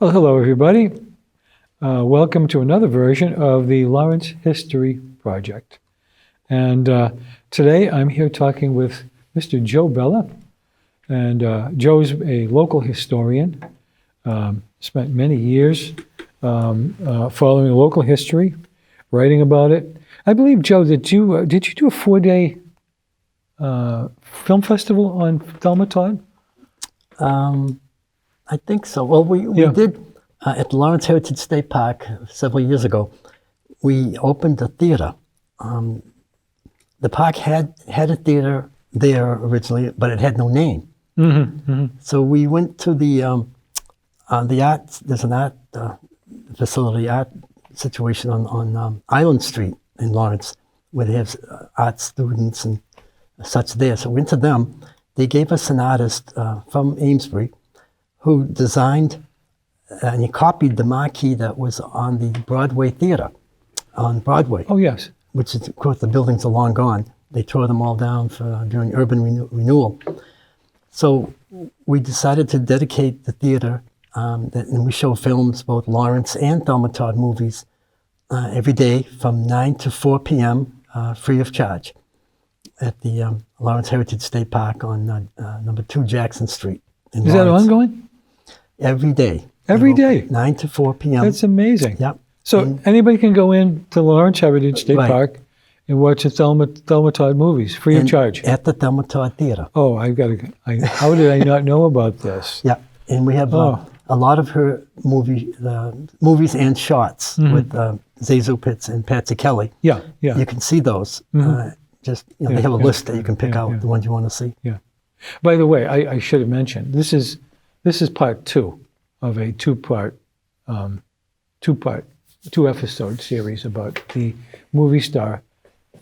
Well, hello, everybody. Welcome to another version of the Lawrence History Project. And today I'm here talking with Mr. Joe Bella. And Joe's a local historian, spent many years following local history, writing about it. I believe, Joe, did you do a 4-day film festival on Thelma Todd? I think so. Well, we did at the Lawrence Heritage State Park several years ago. We opened a theater. The park had a theater there originally, but it had no name. Mm-hmm, mm-hmm. So we went to the art. There's an art facility, art situation on Island Street in Lawrence, where they have art students and such there. So we went to them. They gave us an artist from Amesbury who designed and he copied the marquee that was on the Broadway Theater on Broadway. Oh, yes. Which is, of course, the buildings are long gone. They tore them all down during urban renewal. So we decided to dedicate the theater, and we show films, both Lawrence and Thelma Todd movies, every day from 9 to 4 p.m., free of charge, at the Lawrence Heritage State Park on number 2 Jackson Street in Lawrence. Is that ongoing? Every day. Every day? 9 to 4 p.m. That's amazing. Yep. So anybody can go in to Lawrence Heritage State Park and watch the Thelma Todd movies, free of charge. At the Thelma Todd Theater. Oh, how did I not know about this? Yeah, and we have a lot of her movies and shots with Zazu Pitts and Patsy Kelly. Yeah, yeah. You can see those. They have a list that you can pick out the ones you want to see. Yeah. By the way, I should have mentioned, this is part 2 of a two-episode series about the movie star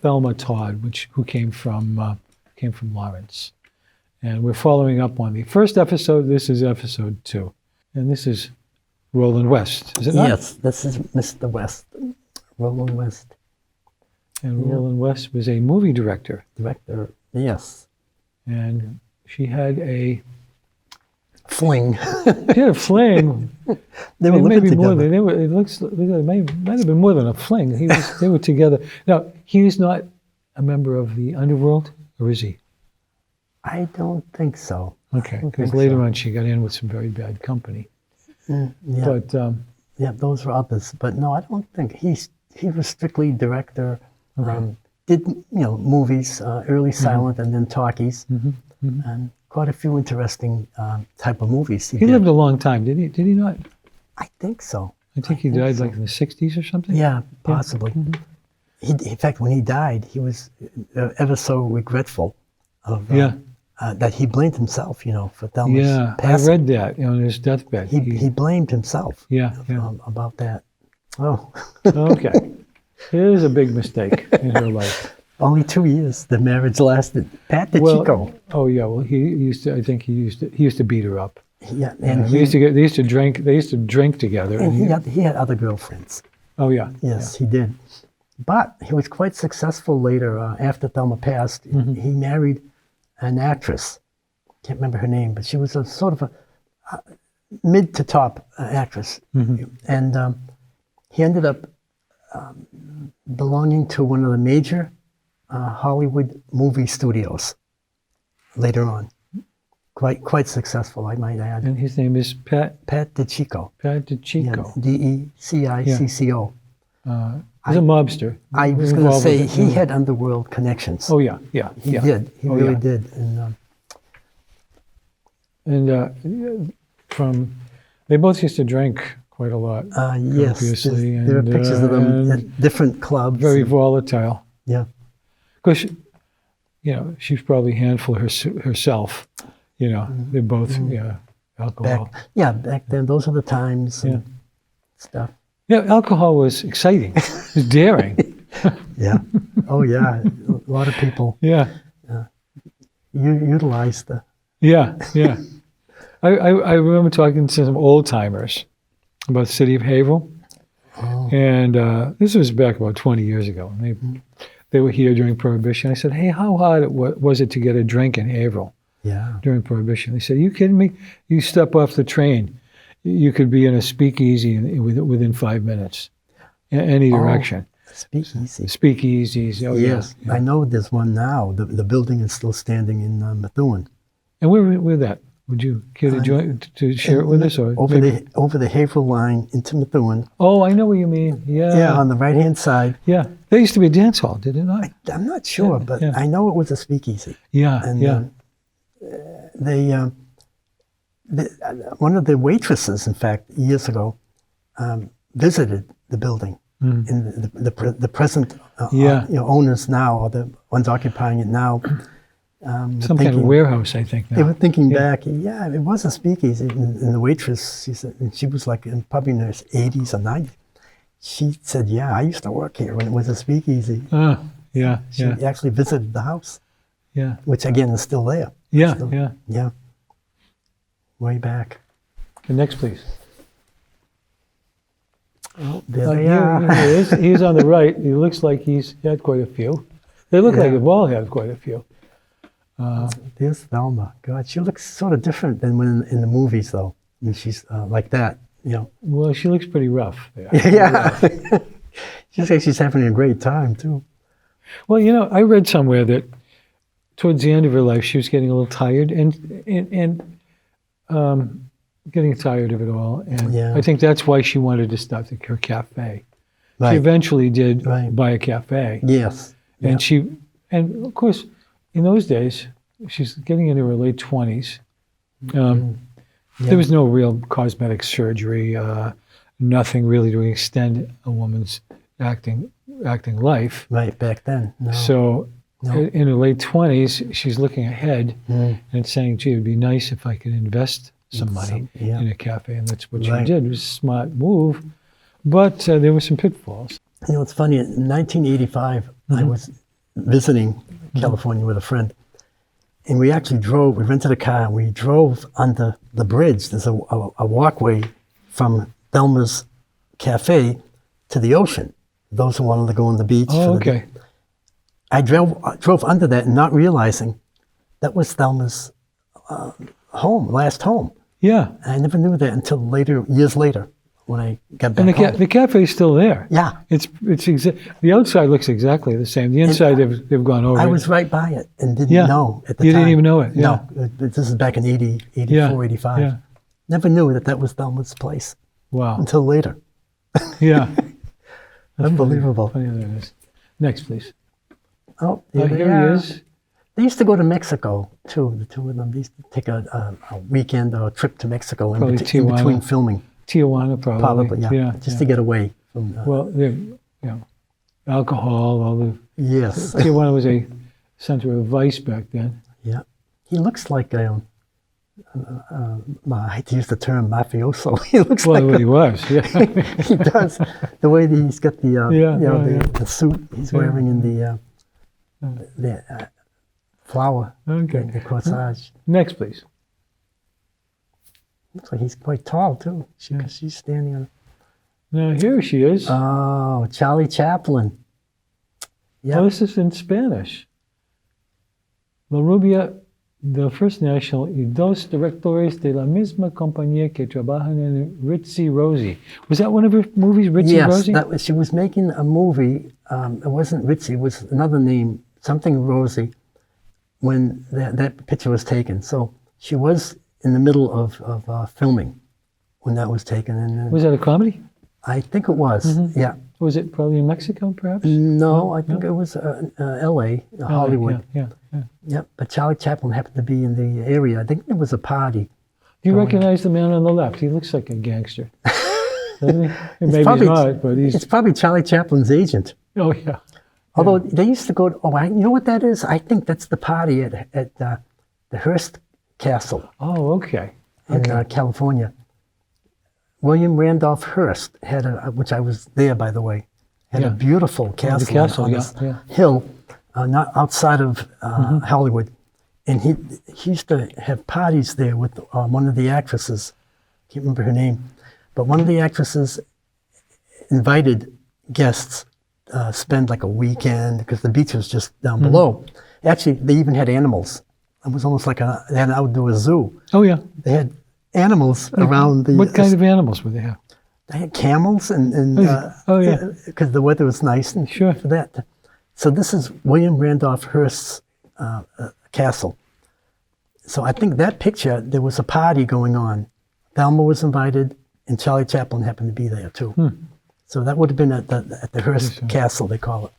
Thelma Todd, who came from Lawrence, and we're following up on the first episode. This is episode 2, and this is Roland West. Is it not? Yes, this is Mr. West, Roland West. And Roland West was a movie director. Yes. And she had a fling. She had a fling. They were living together. It might have been more than a fling. They were together. Now, he's not a member of the underworld, or is he? I don't think so. Okay, because later on she got in with some very bad company. Yeah. But those were others. But no, I don't think he was strictly director. Did movies, early silent and then talkies, and quite a few interesting type of movies. He lived a long time, did he not? I think so. I think he died like in the 60s or something? Yeah, possibly. Yeah. In fact, when he died, he was ever so regretful of that he blamed himself, for Thelma's passing. I read that on his deathbed. He blamed himself about that. Oh. Okay. It is a big mistake in her life. Only 2 years the marriage lasted. Pat DeChico. Oh yeah. Well, he used to beat her up. Yeah, and they used to drink. They used to drink together. And he had other girlfriends. Oh yeah. Yes, he did. But he was quite successful later. After Thelma passed, he married an actress. Can't remember her name, but she was a sort of a mid to top actress, and he ended up belonging to one of the major Hollywood movie studios later on. Quite successful, I might add. And his name is Pat DeChico. Pat DeChico. DeCicco. He's a mobster. I was going to say he had underworld connections. Oh yeah. He did. He really did. They both used to drink quite a lot. Yes, obviously. There are pictures of them at different clubs. Very volatile. Yeah. Because, she's probably a handful herself. They're both, alcohol. Back then, those are the times and stuff. Yeah, alcohol was exciting. It was daring. Yeah. Oh, yeah. A lot of people utilized the... Yeah. I remember talking to some old-timers about the city of Haverhill. Oh. And this was back about 20 years ago. And they were here during Prohibition. I said, hey, how hard was it to get a drink in Haverhill during Prohibition? They said, are you kidding me? You step off the train. you could be in a speakeasy within 5 minutes, any direction. Speakeasy. Speakeasies. Oh, Yes, yeah. I know there's one now. The building is still standing in Methuen. And where that? Would you care to join to share it with us, or Over maybe? the Haverhill line into Methuen. Oh, I know what you mean. Yeah. Yeah, on the right-hand side. Yeah. There used to be a dance hall, did it not? I'm not sure, but yeah. I know it was a speakeasy. Yeah. And yeah. One of the waitresses, in fact, years ago, visited the building. And the present owners now, or the ones occupying it now, Some kind of warehouse, I think. Now. They were thinking back, yeah, it was a speakeasy. And the waitress, she said, and she was like probably in her 80s or 90s. She said, yeah, I used to work here when it was a speakeasy. Yeah. She actually visited the house. Yeah. Which again is still there. Yeah. Yeah. Way back. Okay, next, please. Oh, there they are. Here he is. He's on the right. He looks like he's had quite a few. They look like they've all had quite a few. There's Thelma. God, she looks sort of different than when in the movies, though. And she's like that, Well, she looks pretty rough. Yeah. She looks like she's having a great time, too. Well, I read somewhere that towards the end of her life, she was getting a little tired and getting tired of it all. And I think that's why she wanted to start her cafe. Right. She eventually did Right. buy a cafe. Yes. And and of course, in those days, she's getting into her late 20s. There was no real cosmetic surgery, nothing really to extend a woman's acting life. Right, back then. No. So in her late 20s, she's looking ahead and saying, gee, it'd be nice if I could invest some money in a cafe. And that's what she did. It was a smart move. But there were some pitfalls. It's funny. In 1985, I was visiting California with a friend. And we actually we rented a car, and we drove under the bridge. There's a walkway from Thelma's cafe to the ocean. Those who wanted to go on the beach. Oh, okay. I drove under that, and not realizing that was Thelma's last home. Yeah. And I never knew that until years later, when I got back home. The cafe's still there. Yeah. The outside looks exactly the same. The inside, they've gone over. I was right by it and didn't know at the time. You didn't even know it. Yeah. No, this is back in 84, 85. Yeah. Never knew that was Thelma's place. Wow. Until later. Yeah. Unbelievable. Funny that is. Next, please. Oh, Here he is. They used to go to Mexico, too, the two of them. They used to take a weekend or a trip to Mexico in between filming. Tijuana, probably. Probably, yeah. Just to get away from... alcohol, all the... Yes. Tijuana was a center of vice back then. Yeah. He looks like I hate to use the term mafioso. He looks like he was, yeah. He does. The way that he's got the suit he's wearing and the flower, the corsage. Next, please. Looks like he's quite tall, too. She's standing on... Now, here she is. Oh, Charlie Chaplin. Yeah. Oh, this is in Spanish. La rubia del First National y dos directores de la misma compañía que trabajan en Ritzy Rosie. Was that one of her movies, Ritzy Rosie? Yes, she was making a movie. It wasn't Ritzy, it was another name, something Rosie, when that picture was taken. So she was in the middle of filming when that was taken. And was that a comedy? I think it was, yeah. Was it probably in Mexico, perhaps? No, I think it was L.A., Hollywood. Yeah. But Charlie Chaplin happened to be in the area. I think there was a party. Do you recognize the man on the left? He looks like a gangster, doesn't he? Maybe probably, he's not, but he's... It's probably Charlie Chaplin's agent. Oh, yeah. Although they used to go... you know what that is? I think that's the party at the Hearst Castle. Oh, okay. In California. William Randolph Hearst had which I was there, by the way, had a beautiful castle, on this hill, not outside of Hollywood. And he used to have parties there with one of the actresses. I can't remember her name. But one of the actresses invited guests spend like a weekend, because the beach was just down below. Actually, they even had animals. It was almost like they had an outdoor zoo. Oh, yeah. They had animals around the. What kind of animals would they have? They had camels and Oh, yeah. because the weather was nice and Sure. for that. So this is William Randolph Hearst's castle. So I think that picture, there was a party going on. Thelma was invited, and Charlie Chaplin happened to be there too. So that would have been at the Hearst Castle, they call it.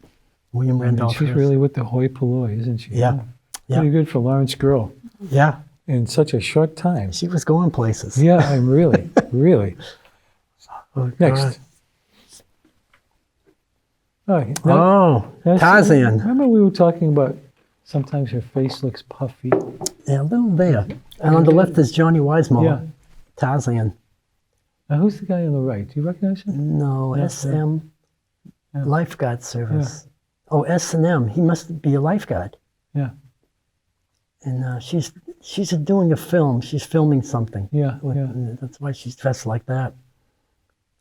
William Randolph She's Hearst. really with the hoi polloi, isn't she? Yeah. Pretty good for Lawrence Girl Yeah, in such a short time. she was going places. Yeah, I'm really, really. Oh, Next. God. Oh, Oh, Tarzan. Remember we were talking about sometimes her face looks puffy. Yeah, a little there. And on the left is Johnny Weissmuller. Yeah. Tarzan. Now, who's the guy on the right? Do you recognize him? No, Yeah, SM. Yeah. Lifeguard service. Oh, S&M. He must be a lifeguard. Yeah. And she's doing a film. She's filming something. Yeah, yeah. That's why she's dressed like that.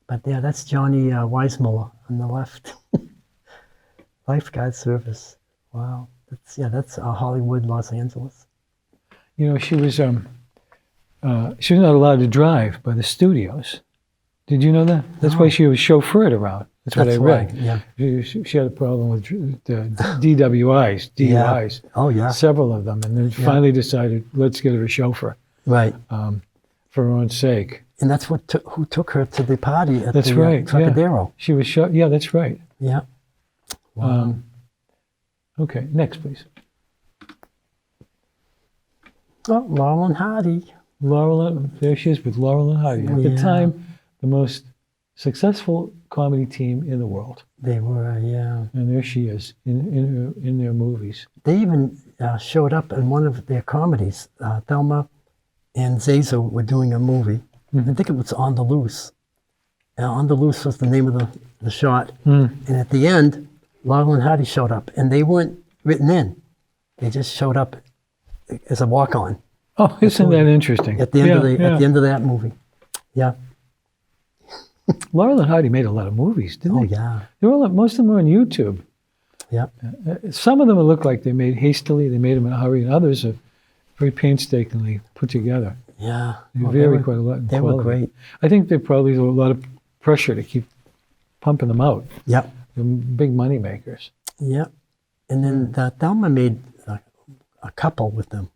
But yeah, that's Johnny Weissmuller on the left. Lifeguard service. Wow. That's Hollywood, Los Angeles. You know, she was not allowed to drive by the studios. Did you know that? That's why she was chauffeured around. That's what I read. Why, yeah. She had a problem with the DWIs, DUIs. Yeah. Oh, yeah. Several of them, and then finally decided, let's get her a chauffeur Right. for her own sake. And that's who took her to the party at That's the right. Trocadero. She was shot. Yeah, that's right. Yeah. Wow. Okay, next, please. Oh, Laurel and Hardy. Laurel, there she is with Laurel and Hardy. At the Yeah. time, the most successful comedy team in the world. They were, yeah. And there she is in their movies. They even showed up in one of their comedies. Thelma and Zazu were doing a movie. I think it was On the Loose. On the Loose was the name of the shot. And at the end, Laurel and Hardy showed up. And they weren't written in. They just showed up as a walk-on Oh, isn't that interesting? at the end at the end of that movie. Yeah. Laurel and Hardy made a lot of movies, didn't Oh, they? yeah. Most of them are on YouTube. Yeah. Some of them look like they made hastily, they made them in a hurry, and others are very painstakingly put together. Yeah. They Well, vary quite a lot in they quality. were great. I think there probably is a lot of pressure to keep pumping them out. Yep. They're big money makers. Yep. And then Thelma made a couple with them.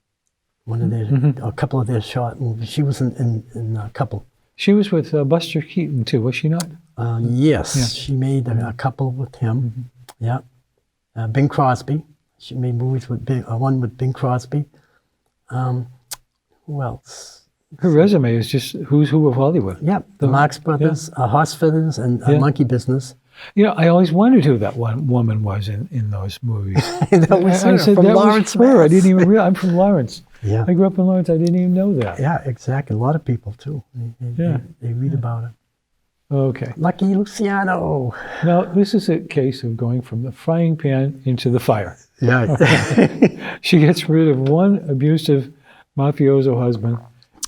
A couple of their short movies. She was in a couple. She was with Buster Keaton too, was she not? Yes, Yeah. she made a couple with him. Yeah. Bing Crosby. She made movies with one with Bing Crosby. Who else? Her resume is just who's who of Hollywood. Yep. The Marx Brothers, Horse Feathers, and Monkey Business. You know, I always wondered who that one woman was in those movies. That was I her said from that Lawrence, was her. I Mass. didn't even realize. I'm from Lawrence. Yeah. I grew up in Lawrence. I didn't even know that. Yeah, exactly. A lot of people too. They read about it. Okay. Lucky Luciano. Now, this is a case of going from the frying pan into the fire. Yeah. She gets rid of one abusive mafioso husband,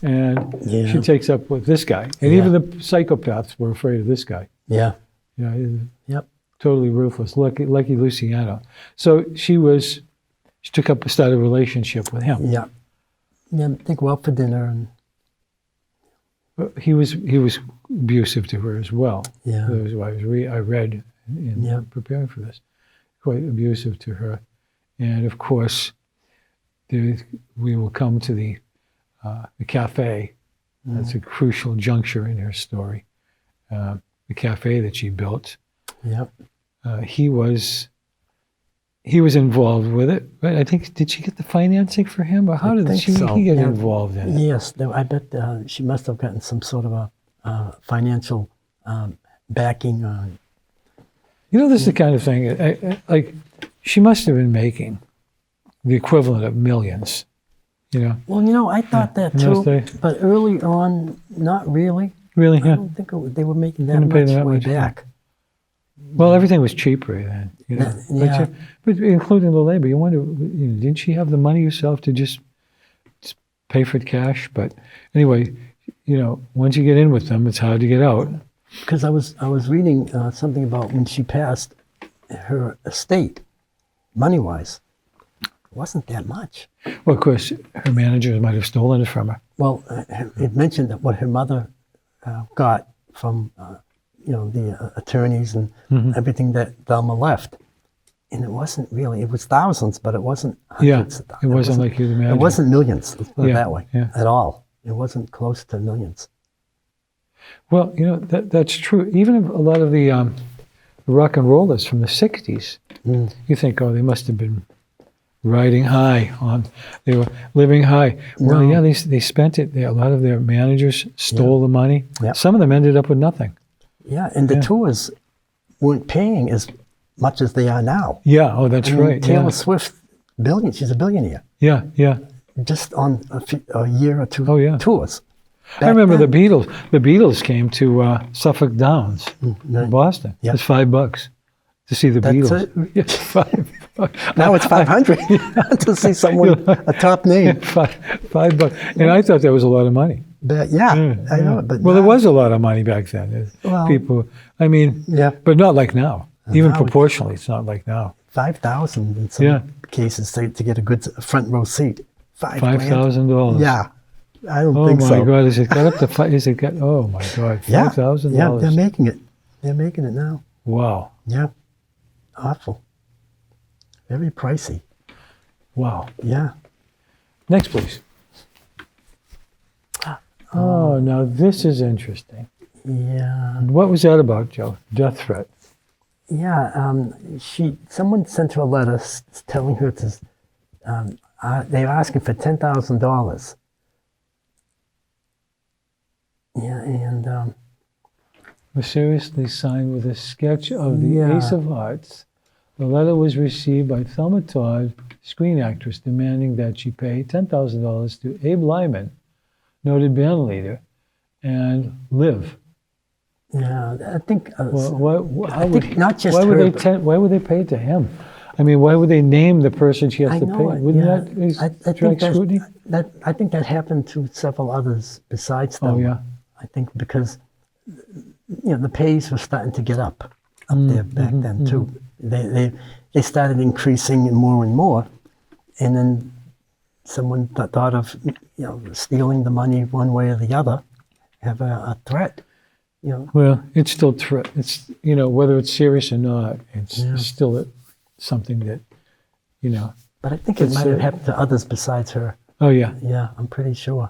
and Yeah. she takes up with this guy. And even the psychopaths were afraid of this guy. Yeah. You know, he's Yep. totally ruthless. Lucky Luciano. So she started a relationship with him. Yeah. Yeah. They go out for dinner and He was abusive to her as well. Yeah. That was what I read in preparing for this. Quite abusive to her, and of course, we will come to the cafe. That's a crucial juncture in her story. The cafe that she built. Yep. He was involved with it, right? I think, did she get the financing for him, or how did he get involved in it? Yes, I bet she must have gotten some sort of a financial backing. You know, this is the kind of thing, like, she must have been making the equivalent of millions, you know? Well, I thought that too, but early on, not really. Really, I yeah. don't think they were making that Didn't pay that way much, back. Well, everything was cheaper then, you know? Yeah. But including the labor, you wonder, didn't she have the money herself to just pay for it cash? But anyway, once you get in with them, it's hard to get out. Because I was reading something about when she passed, her estate, money-wise, wasn't that much. Well, of course, her managers might have stolen it from her. Well, it mentioned that what her mother got from, the attorneys and everything that Thelma left. And it wasn't really, it was thousands, but it wasn't hundreds of thousands. It wasn't like you'd imagine. It wasn't millions, let's put it Yeah, that way, yeah. at all. It wasn't close to millions. Well, that's true. Even a lot of the rock and rollers from the 60s, you think, oh, they must have been riding high they were living high. Well, No. yeah, they spent it. A lot of their managers stole the money. Yeah. Some of them ended up with nothing. Yeah, and the tours weren't paying as much as they are now. Yeah, oh, that's I mean, right. Taylor Yeah. Swift, she's a billionaire, Yeah, yeah. just on a year or two Oh, yeah. tours. I remember then. the Beatles. The Beatles came to Suffolk Downs in Boston. Yeah. It's $5 to see the That's Beatles. it. Yeah, $5. Now it's 500 to see someone, a top name. $5. And I thought that was a lot of money. But I know it. But Well, now, there was a lot of money back then. Well, People, I mean, Yeah. but not like now. Even now proportionally, it's not like now. 5,000 in some Yeah. cases to get a good front row seat. $5,000. Yeah, I don't Oh think my so. God! Is it got up to five? Is it got? Oh my God! Yeah, $5,000. yeah, they're making it. They're making it now. Wow! Yeah, awful. Very pricey. Wow! Yeah. Next, please. Oh, now this is interesting. Yeah. What was that about, Joe? Death threat. Yeah. Someone sent her a letter telling her to. They were asking for $10,000. Yeah, and Mysteriously signed with a sketch of the Yeah. Ace of Hearts. The letter was received by Thelma Todd, screen actress, demanding that she pay $10,000 to Abe Lyman, noted band leader, and live. yeah, I think. Well, I think not just why would her, they why would they pay it to him? I mean, why would they name the person she has I to know pay? it, Wouldn't yeah. that I attract think scrutiny? I think that happened to several others besides them. Oh yeah. I think because the pays were starting to get up there back then too. They started increasing more and more, and then someone thought of stealing the money one way or the other, have a threat. Well, it's still it's whether it's serious or not, it's still something that But I think it It's, might have happened to others besides her. Oh yeah. Yeah, I'm pretty sure.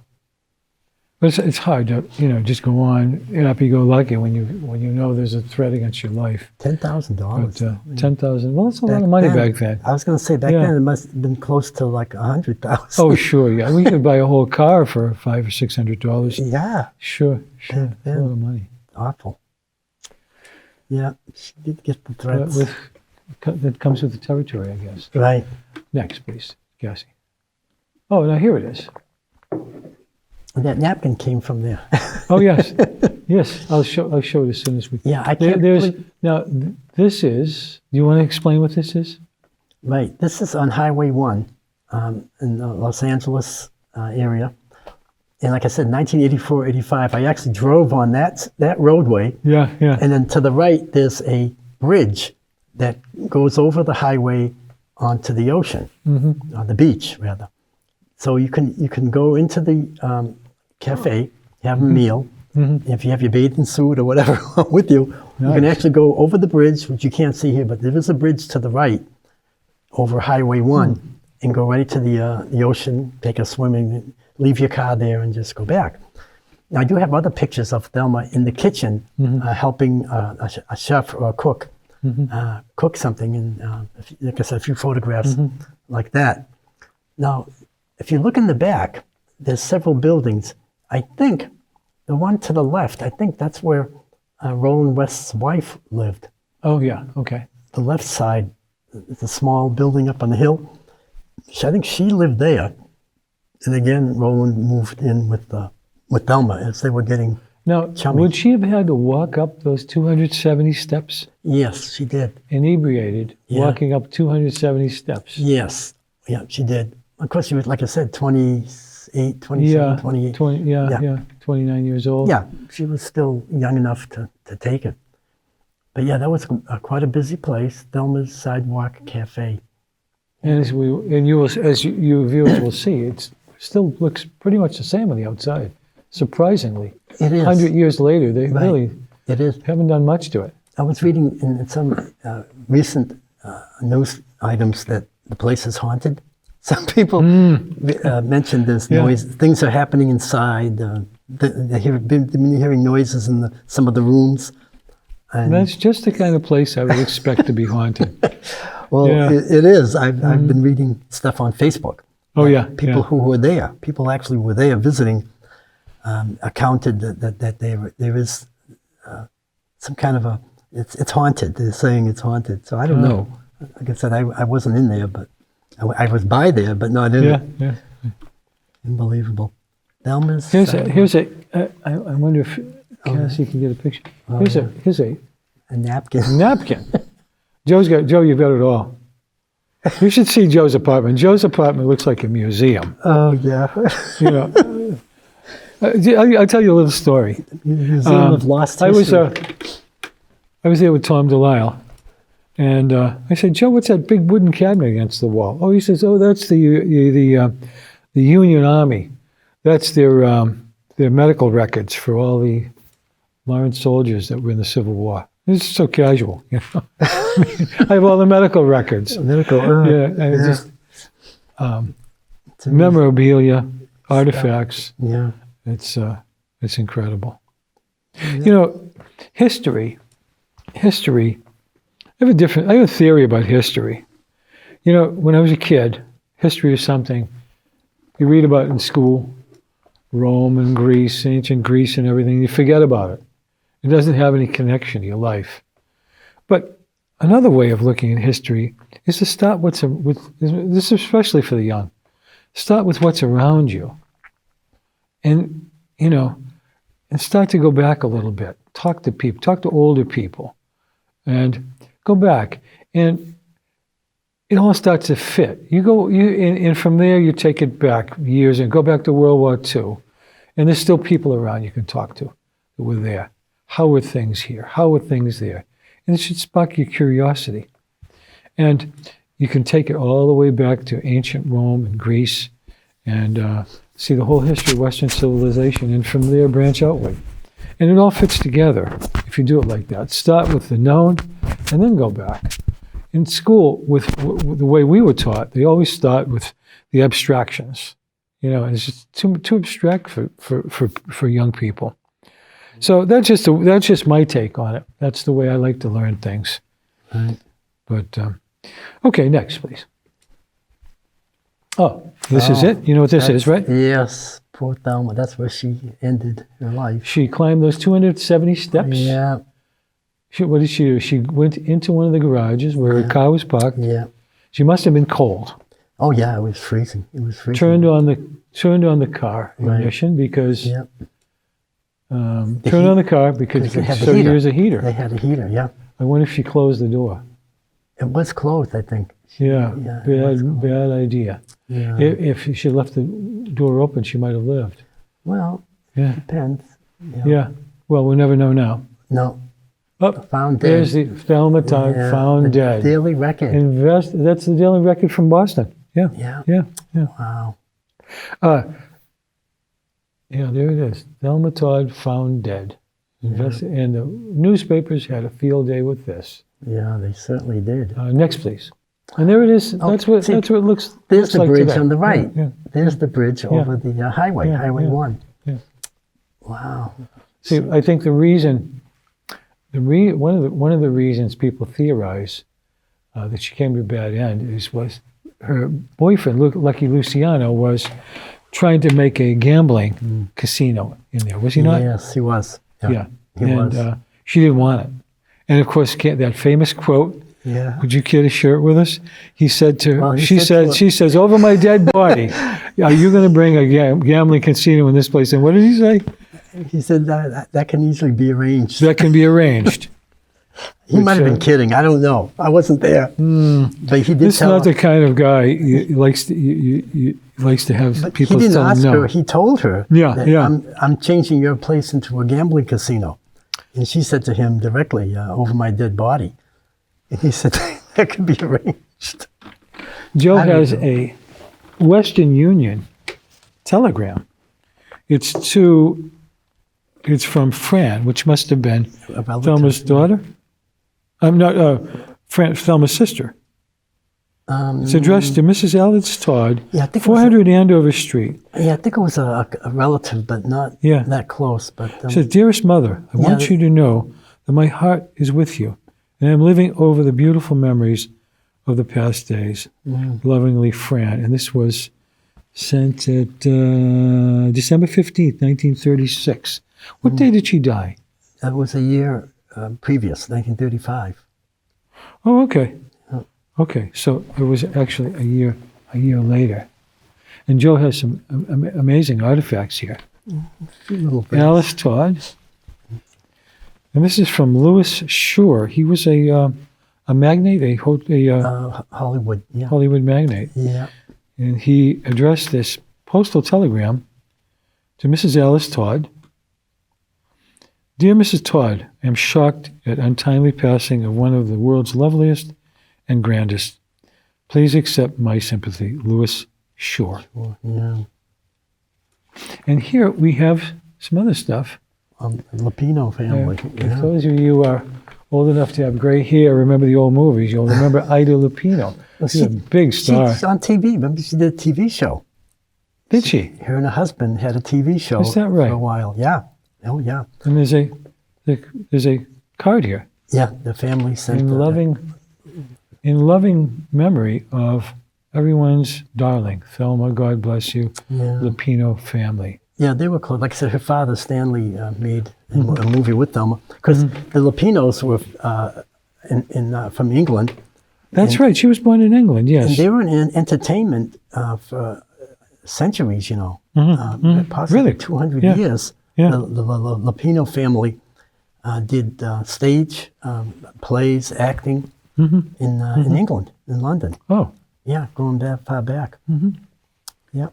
But it's hard to just go on happy-go-lucky when you know there's a threat against your life. $10,000. But 10,000. Well, that's a lot of money back then. I was going to say back then it must have been close to like 100,000. Oh sure, yeah. We could buy a whole car for $500 or $600. Yeah, Sure. Yeah. That's a lot of money. awful. Yeah, she did get the threats. That comes with the territory, I guess. Right. Next, please, Cassie. Oh, now here it is. And that napkin came from there. Oh yes, yes. I'll show it as soon as we. Yeah, I can't There's believe- now. This is. Do you want to explain what this is? Right. This is on Highway 1 in the Los Angeles area. And like I said, 1984, 85, I actually drove on that roadway. Yeah, yeah. And then to the right, there's a bridge that goes over the highway onto the ocean, on the beach, rather. So you can go into the cafe, have a meal. If you have your bathing suit or whatever with you, you can Nice. actually go over the bridge, which you can't see here, but there is a bridge to the right over Highway 1 and go right to the ocean, take a swimming, leave your car there and just go back. Now, I do have other pictures of Thelma in the kitchen helping a chef or a cook cook something, and like I said, a few photographs like that. Now, if you look in the back, there's several buildings. I think the one to the left, I think that's where Roland West's wife lived. Oh yeah. Okay. The left side, it's a small building up on the hill. I think she lived there. And again, Roland moved in with Thelma as they were getting Now, chummy. would she have had to walk up those 270 steps, Yes, she did. inebriated, Yeah. walking up 270 steps? Yes. Yeah, she did. Of course, she was, like I said, 28, 27, 28. 29 years old. Yeah, she was still young enough to take it. But yeah, that was quite a busy place, Thelma's Sidewalk Cafe. And as you viewers will see, it's still looks pretty much the same on the outside, surprisingly. It is. 100 years later, they Right. really It is. haven't done much to it. I was reading in some recent news items that the place is haunted. Some people mentioned there's Yeah. noise. Things are happening inside. They've been hearing noises in some of the rooms. And That's just the kind of place I would expect to be haunted. well, Yeah. it is. I've been reading stuff on Facebook. Oh, yeah. People yeah. who were there, people actually were there visiting, accounted that there is some kind of it's haunted. They're saying it's haunted. So I don't know. Like I said, I wasn't in there, but I was by there, but not in Yeah, it. yeah. Unbelievable. Thelma's. I wonder if Cassie can get a picture. Here's a a napkin. napkin. Joe, you've got it all. You should see Joe's apartment. Joe's apartment looks like a museum. Oh yeah. You know, I'll tell you a little story. Museum of Lost I History. was there with Tom Delisle, and I said, Joe, what's that big wooden cabinet against the wall? Oh, he says, oh, that's the Union Army. That's their medical records for all the Lawrence soldiers that were in the Civil War. It's so casual, you know. I have all the medical records. Medical. Yeah, and it's just memorabilia, artifacts. Yeah. It's incredible. You know, history. I have a theory about history. You know, when I was a kid, history is something you read about in school, Rome and Greece, ancient Greece and everything. You forget about it. It doesn't have any connection to your life. But another way of looking at history is to start with this is especially for the young. Start with what's around you. And, you know, and start to go back a little bit. Talk to people, talk to older people, and go back. And it all starts to fit. And from there you take it back years and go back to World War II. And there's still people around you can talk to that were there. How were things here? How were things there? And it should spark your curiosity. And you can take it all the way back to ancient Rome and Greece and see the whole history of Western civilization, and from there branch outward. And it all fits together if you do it like that. Start with the known and then go back. In school, with the way we were taught, they always start with the abstractions. You know, and it's just too abstract for young people. So that's just my take on it. That's the way I like to learn things. Right. But okay, next, please. Oh, this is it. You know what this is, right? Yes. Poor Thelma. That's where she ended her life. She climbed those 270 steps. Yeah. What did she do? She went into one of the garages where her car was parked. Yeah. She must have been cold. Oh yeah, it was freezing. It was freezing. Turned on the car ignition because Yeah. turned on the car because they had the so heater. here's a heater. They had a heater. Yeah. I wonder if she closed the door. It was closed, I think. Yeah, it was bad idea. Yeah. If she left the door open, she might have lived. Well, Yeah, depends. yeah. Well, we'll never know now. No. Oh, Found dead. there's the Thelma Todd Yeah, found the dead. Daily Record. That's the Daily Record from Boston. Yeah, Yeah. yeah. Wow. Yeah, there it is. Thelma Todd found dead. And the newspapers had a field day with this. Yeah, they certainly did. Next, please. And there it is. Oh, That's what see, it looks. There's the like bridge today. on the right. Yeah, There's the bridge over the highway, Yeah, Highway yeah, 1. yeah. Wow. See, I think one of the reasons people theorize that she came to a bad end was her boyfriend, Lucky Luciano, was trying to make a gambling casino in there. Was he not? Yes, he was. Yeah. He And was. she didn't want it. And of course, that famous quote. Yeah. Would you care to share it with us? He said to Well, he she said said, she says, over my dead body, are you going to bring a gambling casino in this place? And what did he say? He said that can easily be arranged. That can be arranged. He might have been kidding. I don't know. I wasn't there. But he did This is tell not her. the kind of guy he likes to have But people he didn't tell him ask no. her. He told her. Yeah, that yeah. I'm changing your place into a gambling casino. And she said to him directly, over my dead body. And he said, that can be arranged. Joe I don't has know. a Western Union telegram. It's from Fran, which must have been A relative. Thelma's daughter. I'm not Thelma's sister. It's addressed to Mrs. Alice Todd, Yeah, I think it was 400 Andover Street. Yeah, I think it was a relative, but not Yeah. that close. But It says, "Dearest mother, I want Yeah. you to know that my heart is with you, and I'm living over the beautiful memories of the past days. Lovingly, Fran." And this was sent at December 15th, 1936. What day did she die? that was a year previous, 1935. Oh, okay. Okay, so it was actually a year later. And Joe has some amazing artifacts here. Little bit. Alice Todd. And this is from Louis Shore. He was a magnate, a Hollywood, yeah. Hollywood magnate. Yeah. And he addressed this postal telegram to Mrs. Alice Todd. "Dear Mrs. Todd, I am shocked at untimely passing of one of the world's loveliest and grandest. Please accept my sympathy, Louis Shore." Well, yeah. And here we have some other stuff. Lapino family. If those of you are old enough to have gray hair, remember the old movies, you'll remember Ida Lupino. She's a big star. She's on TV. Remember, she did a TV show. Did she? Her and her husband had a TV show Is that right? for a while. Yeah. Oh, yeah. And there's a card here Yeah, the family sent in loving memory of everyone's darling Thelma. God bless you, Yeah. Lupino family. Yeah, they were close. Like I said, her father, Stanley, made a movie with Thelma. Because the Lupinos were from England. That's right. She was born in England. Yes. And they were in entertainment for centuries, you know. Possibly Really? 200 Yeah. years. Yeah. The Lupino family did stage, plays, acting in England, in London. Oh. Yeah, going that far back. Yeah.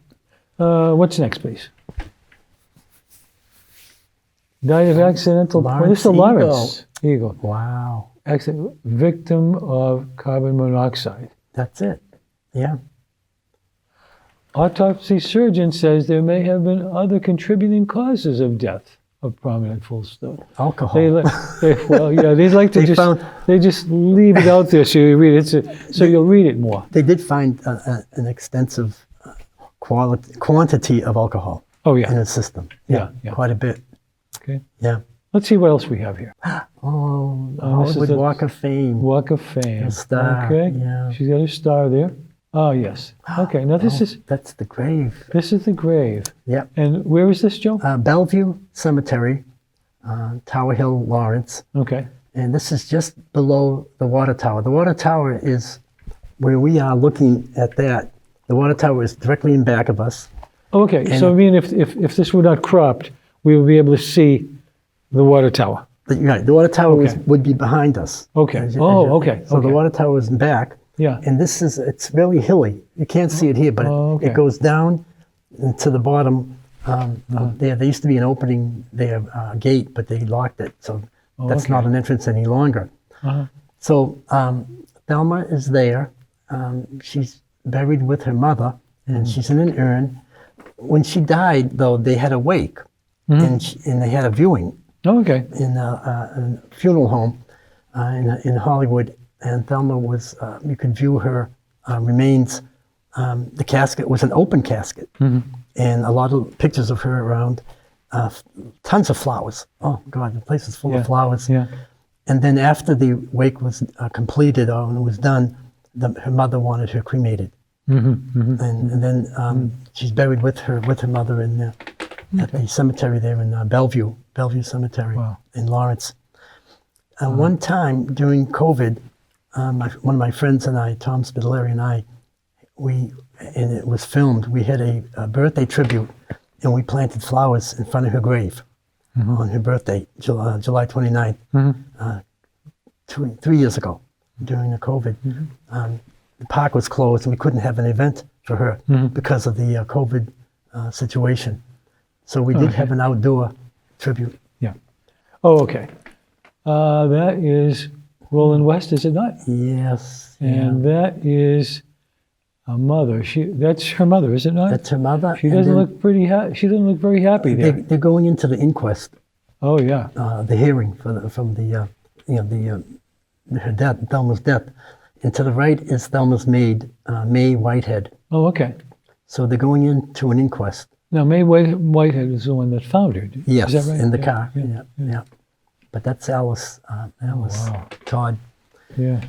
What's next, please? Died of accidental Lawrence this is Lawrence Eagle. Wow. Accident, victim of carbon monoxide. That's it. Yeah. Autopsy surgeon says there may have been other contributing causes of death of prominent full stop. Alcohol. They like to They just leave it out there so you read it, so you'll read it more. They did find an extensive quantity of alcohol Oh in yeah. the system. Yeah. Quite a bit. Okay. Yeah. Let's see what else we have here. Oh, the Oh, this is Hollywood the- Walk of Fame. Walk of Fame. A star, Okay. yeah. She's got her star there. Oh yes. Okay. Now this is That's the grave. the grave. Yep. And where is this, Joe? Bellevue Cemetery, Tower Hill, Lawrence. Okay. And this is just below the water tower. The water tower is where we are looking at that. The water tower is directly in back of us. Okay. And- So I mean, if this were not cropped, we would be able to see the water tower. Right, the water tower Okay. would be behind us. Okay. Okay. So the water tower is in back. Yeah. And it's really hilly. You can't see it here, but okay. it goes down to the bottom. There used to be an opening there, gate, but they locked it. So that's okay. not an entrance any longer. Uh-huh. So Thelma is there. She's buried with her mother, and she's in an urn. When she died, though, they had a wake, and they had a viewing Oh, okay. in a funeral home in Hollywood. And Thelma was, you could view her remains. The casket was an open casket, and a lot of pictures of her around, tons of flowers. Oh, God, the place was full of flowers. Yeah. And then after the wake was completed or when it was done, her mother wanted her cremated. And then she's buried with her mother at the cemetery there in Bellevue Cemetery in Lawrence. One time during COVID, one of my friends and I, Tom Spitaleri and I, and it was filmed, we had a birthday tribute, and we planted flowers in front of her grave on her birthday, July 29th, 3 years ago, during the COVID. The park was closed, and we couldn't have an event for her because of the COVID situation. So we did have an outdoor tribute. Yeah. Oh, okay. That is Roland West, is it not? Yes. And that is A mother. That's her mother, is it not? That's her mother. She and doesn't then look pretty. She doesn't look very happy there. they're going into the inquest, Oh yeah. the hearing from the her death, Thelma's death. And to the right is Thelma's maid, May Whitehead. Oh okay. So they're going into an inquest. Now May Whitehead is the one that found her. Yes, Is that right? in the Yeah, car. Yeah. Yeah. But that's Alice wow. Todd. Yeah.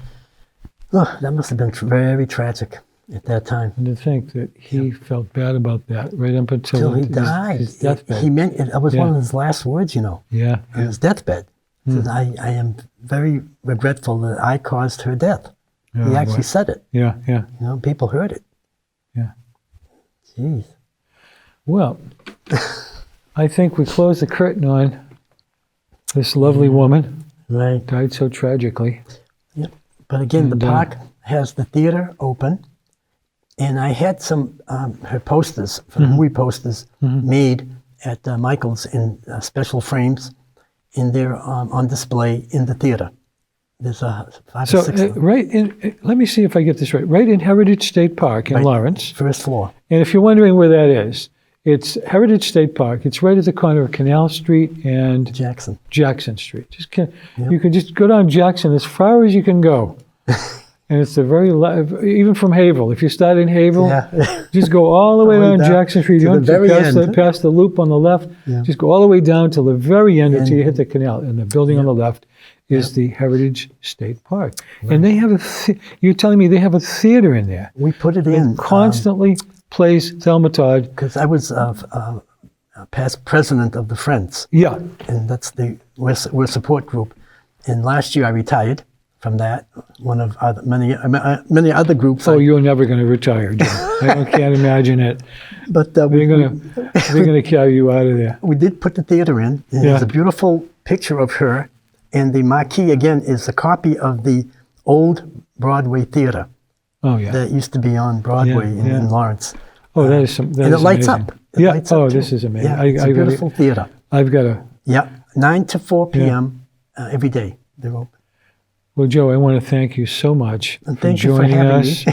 Oh, that must have been very tragic at that time. And to think that he felt bad about that right up until Till he died. his deathbed. He meant it was Yeah. one of his last words, Yeah. on his deathbed. He says, I am very regretful that I caused her death. Yeah, He actually boy. said it. Yeah. Yeah. People heard it. Yeah. Jeez. Well, I think we close the curtain on this lovely woman Right. died so tragically. But again, And, the park has the theater open, and I had some her posters, from movie posters, made at Michael's in special frames, and they're on display in the theater. There's 5 or So 6 of them. right in, let me see if I get this right. Right in Heritage State Park in Right. Lawrence. First floor. And if you're wondering where that is, it's Heritage State Park. It's right at the corner of Canal Street and Jackson. Jackson Street. You can just go down Jackson as far as you can go. And it's the very even from Havel. If you start in Havel, Yeah. just go all the way All the way down down Jackson Street. to You the don't very pass end. past the loop on the left. Yeah. Just go all the way down to the very end until And- you hit the canal. And the building on the left is the Heritage State Park. And they have you're telling me they have a theater in there. We put it in Constantly plays Thelma Todd. because I was past president of the Friends, Yeah. and that's we're a support group. And last year I retired from that. One of many other groups. Oh, you're never going to retire, Jim. I can't imagine it. But They're gonna carry you out of there. we did put the theater in. And There's a beautiful picture of her, and the marquee again is a copy of the old Broadway theater Oh yeah. that used to be on Broadway in Lawrence. Oh, that is some. That And is it lights amazing. up. It Yeah. lights up Oh, too. this is amazing. Yeah, it's a beautiful theater. I've got to. Yeah, 9 to 4 p.m. Every day they're open. Well, Joe, I want to thank you so much And for thank you for joining having us.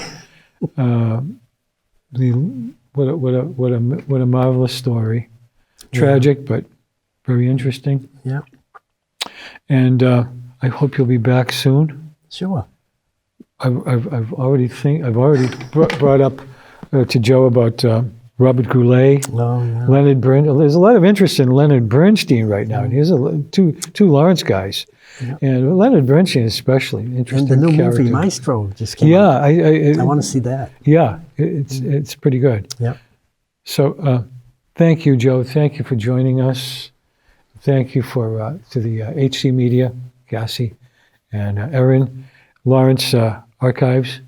What a marvelous story. Tragic, but very interesting. Yeah, And I hope you'll be back soon. sure. I've already brought up to Joe about Robert Goulet, Oh, yeah. Leonard Bernstein. There's a lot of interest in Leonard Bernstein right now, and here's two Lawrence guys, and Leonard Bernstein especially And interesting. the new character. movie Maestro just came out. Yeah, I want to see that. Yeah, it's pretty good. Yeah. So thank you, Joe. Thank you for joining us. Thank you to the HC Media, Cassie, and Erin, Lawrence Archives.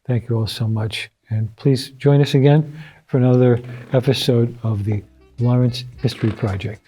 Thank you all so much. And please join us again for another episode of the Lawrence History Project.